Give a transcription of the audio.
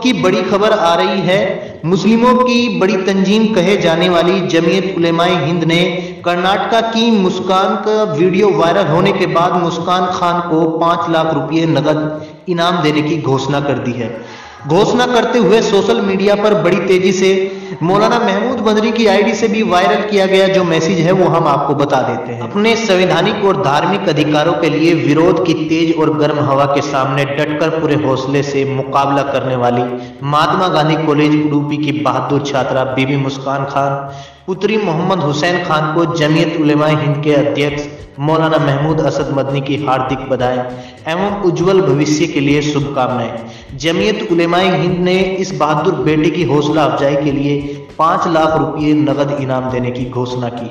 की बड़ी खबर आ रही है। मुस्लिमों की बड़ी तंजीम कहे जाने वाली जमीयत उलेमाए हिंद ने कर्नाटक की मुस्कान का वीडियो वायरल होने के बाद मुस्कान खान को 5 लाख रुपए नगद इनाम देने की घोषणा कर दी है। घोषणा करते हुए सोशल मीडिया पर बड़ी तेजी से मौलाना महमूद बदरी की आईडी से भी वायरल किया गया जो मैसेज है वो हम आपको बता देते हैं। अपने संवैधानिक और धार्मिक अधिकारों के लिए विरोध की तेज और गर्म हवा के सामने डटकर पूरे हौसले से मुकाबला करने वाली महात्मा गांधी कॉलेज उडुपी की बहादुर छात्रा बीबी मुस्कान खान पुत्री मोहम्मद हुसैन खान को जमीयत उलेमाए हिंद के अध्यक्ष मौलाना महमूद असद मदनी की हार्दिक बधाई एवं उज्जवल भविष्य के लिए शुभकामनाएं। जमीयत उलेमाए हिंद ने इस बहादुर बेटे की हौसला अफजाई के लिए 5 लाख रुपए नगद इनाम देने की घोषणा की।